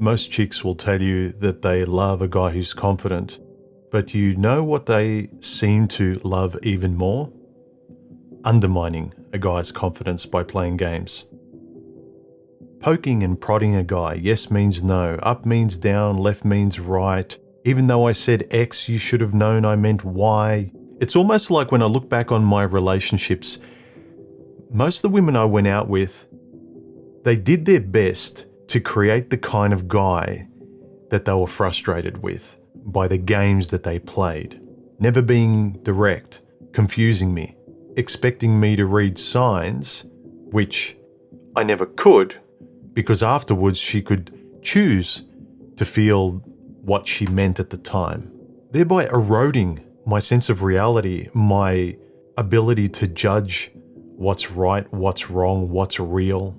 Most chicks will tell you that they love a guy who's confident, but you know what they seem to love even more? Undermining a guy's confidence by playing games. Poking and prodding a guy, yes means no, up means down, left means right. Even though I said X, you should have known I meant Y. It's almost like when I look back on my relationships, most of the women I went out with, they did their best to create the kind of guy that they were frustrated with by the games that they played. Never being direct, confusing me, expecting me to read signs, which I never could, because afterwards she could choose to feel what she meant at the time, thereby eroding my sense of reality, my ability to judge what's right, what's wrong, what's real.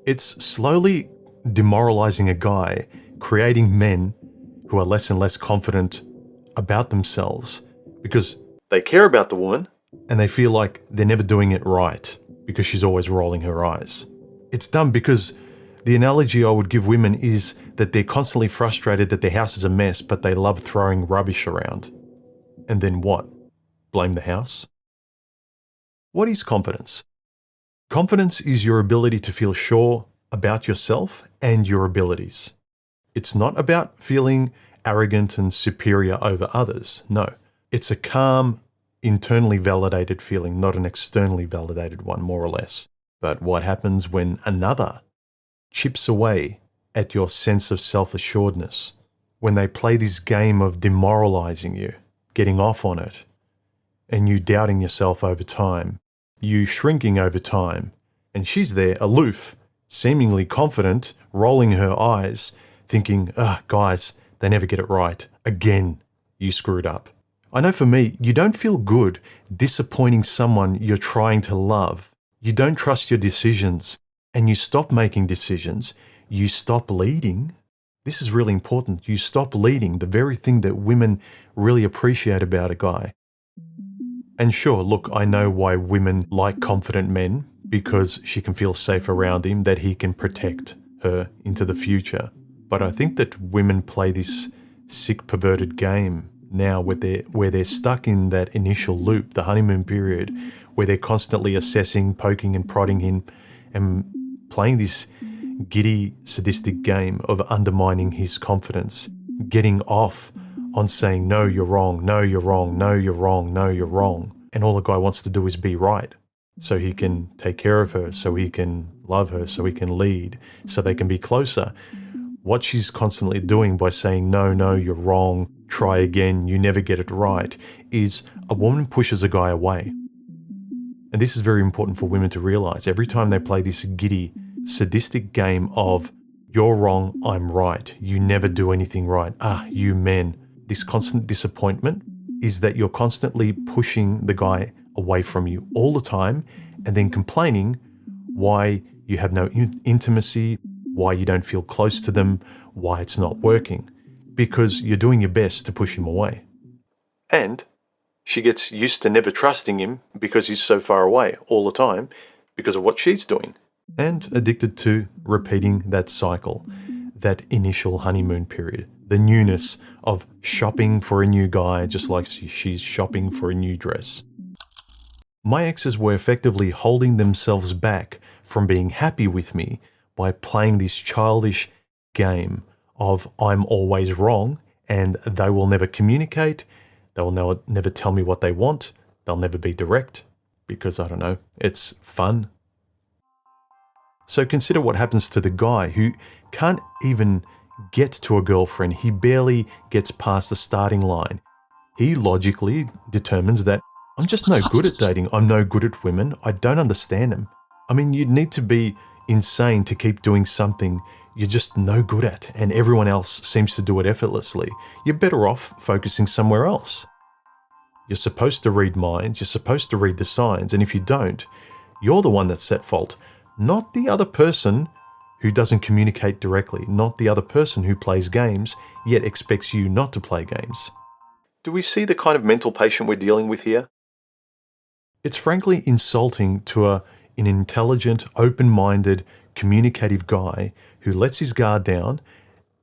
It's slowly demoralizing a guy, creating men who are less and less confident about themselves because they care about the woman and they feel like they're never doing it right because she's always rolling her eyes. It's dumb because the analogy I would give women is that they're constantly frustrated that their house is a mess, but they love throwing rubbish around. And then what? Blame the house? What is confidence? Confidence is your ability to feel sure about yourself and your abilities. It's not about feeling arrogant and superior over others. No, it's a calm, internally validated feeling, not an externally validated one, more or less. But what happens when another chips away at your sense of self-assuredness, when they play this game of demoralizing you, getting off on it, and you doubting yourself over time, you shrinking over time, and she's there aloof, seemingly confident, rolling her eyes, thinking, guys, they never get it right. Again, you screwed up. I know for me, you don't feel good disappointing someone you're trying to love. You don't trust your decisions, and you stop making decisions. You stop leading. This is really important. You stop leading, the very thing that women really appreciate about a guy. And sure, look, I know why women like confident men, because she can feel safe around him, that he can protect her into the future. But I think that women play this sick, perverted game now where they're stuck in that initial loop, the honeymoon period, where they're constantly assessing, poking and prodding him and playing this giddy, sadistic game of undermining his confidence, getting off on saying, no, you're wrong, no, you're wrong, no, you're wrong, no, you're wrong. And all the guy wants to do is be right. So he can take care of her, so he can love her, so he can lead, so they can be closer. What she's constantly doing by saying, no, you're wrong, try again, you never get it right, is a woman pushes a guy away. And this is very important for women to realize. Every time they play this giddy, sadistic game of, you're wrong, I'm right, you never do anything right, you men, this constant disappointment is that you're constantly pushing the guy away from you all the time and then complaining why you have no intimacy, why you don't feel close to them, why it's not working, because you're doing your best to push him away. And she gets used to never trusting him because he's so far away all the time because of what she's doing, and addicted to repeating that cycle, that initial honeymoon period, the newness of shopping for a new guy just like she's shopping for a new dress. My exes were effectively holding themselves back from being happy with me by playing this childish game of I'm always wrong and they will never communicate, they will never tell me what they want, they'll never be direct because, I don't know, it's fun. So consider what happens to the guy who can't even get to a girlfriend. He barely gets past the starting line. He logically determines that I'm just no good at dating. I'm no good at women. I don't understand them. I mean, you'd need to be insane to keep doing something you're just no good at and everyone else seems to do it effortlessly. You're better off focusing somewhere else. You're supposed to read minds. You're supposed to read the signs. And if you don't, you're the one that's at fault, not the other person who doesn't communicate directly, not the other person who plays games yet expects you not to play games. Do we see the kind of mental patient we're dealing with here? It's frankly insulting to an intelligent, open-minded, communicative guy who lets his guard down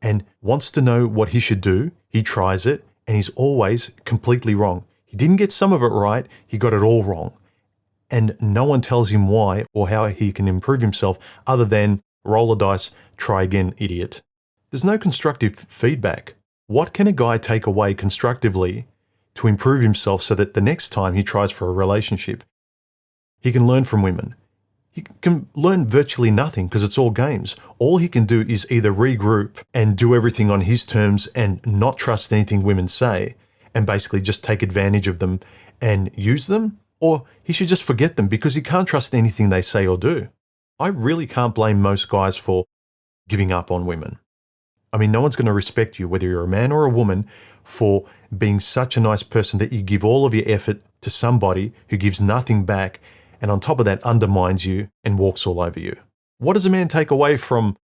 and wants to know what he should do. He tries it, and he's always completely wrong. He didn't get some of it right, he got it all wrong. And no one tells him why or how he can improve himself other than roll the dice, try again, idiot. There's no constructive feedback. What can a guy take away constructively to improve himself so that the next time he tries for a relationship, he can learn from women? He can learn virtually nothing because it's all games. All he can do is either regroup and do everything on his terms and not trust anything women say and basically just take advantage of them and use them, or he should just forget them because he can't trust anything they say or do. I really can't blame most guys for giving up on women. I mean, no one's going to respect you, whether you're a man or a woman, for being such a nice person that you give all of your effort to somebody who gives nothing back and on top of that undermines you and walks all over you. What does a man take away from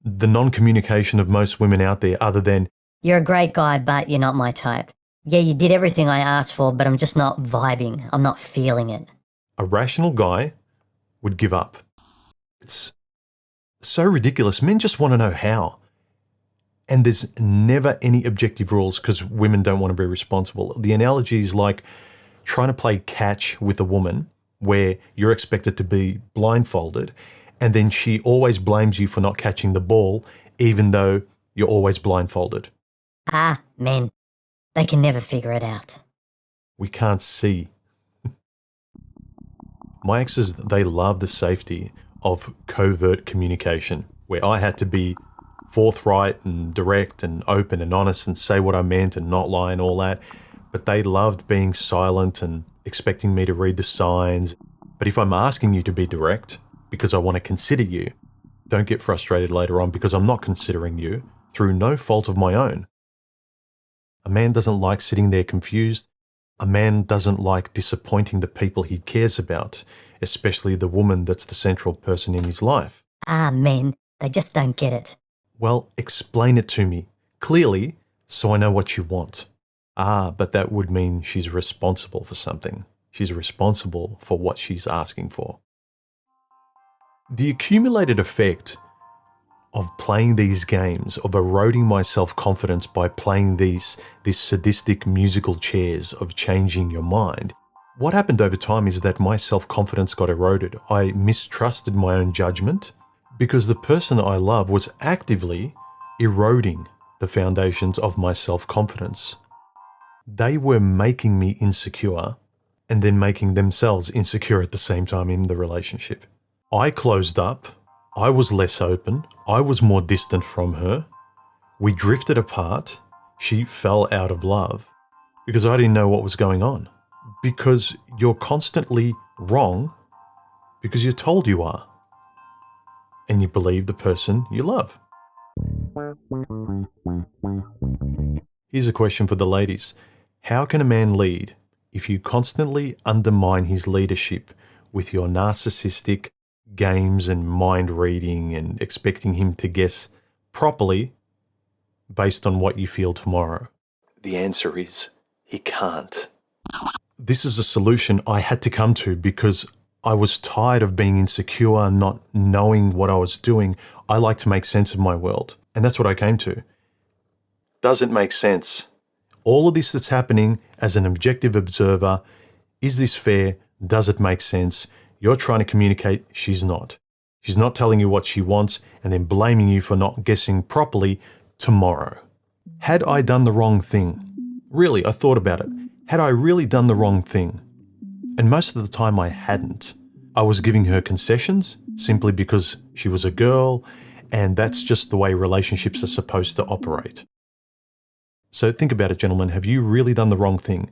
the non-communication of most women out there other than, "You're a great guy, but you're not my type. Yeah, you did everything I asked for, but I'm just not vibing. I'm not feeling it." a rational guy would give up? It's so ridiculous. Men just want to know how. And there's never any objective rules because women don't want to be responsible. The analogy is like trying to play catch with a woman where you're expected to be blindfolded and then she always blames you for not catching the ball even though you're always blindfolded. Men. They can never figure it out. We can't see. My exes, they love the safety of covert communication where I had to be forthright and direct and open and honest and say what I meant and not lie and all that. But they loved being silent and expecting me to read the signs. But if I'm asking you to be direct because I want to consider you, don't get frustrated later on because I'm not considering you through no fault of my own. A man doesn't like sitting there confused. A man doesn't like disappointing the people he cares about, especially the woman that's the central person in his life. Men. They just don't get it. Well, explain it to me clearly so I know what you want. But that would mean she's responsible for something. She's responsible for what she's asking for. The accumulated effect of playing these games, of eroding my self-confidence by playing these sadistic musical chairs of changing your mind, what happened over time is that my self-confidence got eroded. I mistrusted my own judgment because the person I love was actively eroding the foundations of my self-confidence. They were making me insecure and then making themselves insecure at the same time in the relationship. I closed up. I was less open. I was more distant from her. We drifted apart. She fell out of love because I didn't know what was going on. Because you're constantly wrong because you're told you are. And you believe the person you love. Here's a question for the ladies. How can a man lead if you constantly undermine his leadership with your narcissistic games and mind reading and expecting him to guess properly based on what you feel tomorrow? The answer is he can't. This is a solution I had to come to because I was tired of being insecure, not knowing what I was doing. I like to make sense of my world. And that's what I came to. Does it make sense? All of this that's happening as an objective observer, is this fair? Does it make sense? You're trying to communicate, she's not. She's not telling you what she wants and then blaming you for not guessing properly tomorrow. Had I done the wrong thing? Really, I thought about it. Had I really done the wrong thing? And most of the time I hadn't. I was giving her concessions simply because she was a girl, and that's just the way relationships are supposed to operate. So think about it, gentlemen. Have you really done the wrong thing?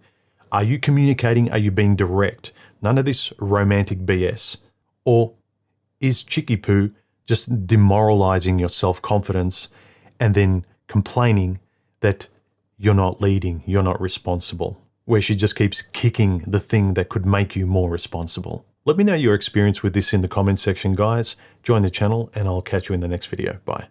Are you communicating? Are you being direct? None of this romantic BS. Or is Chicky Poo just demoralizing your self-confidence and then complaining that you're not leading, you're not responsible, where she just keeps kicking the thing that could make you more responsible? Let me know your experience with this in the comment section, guys. Join the channel and I'll catch you in the next video. Bye.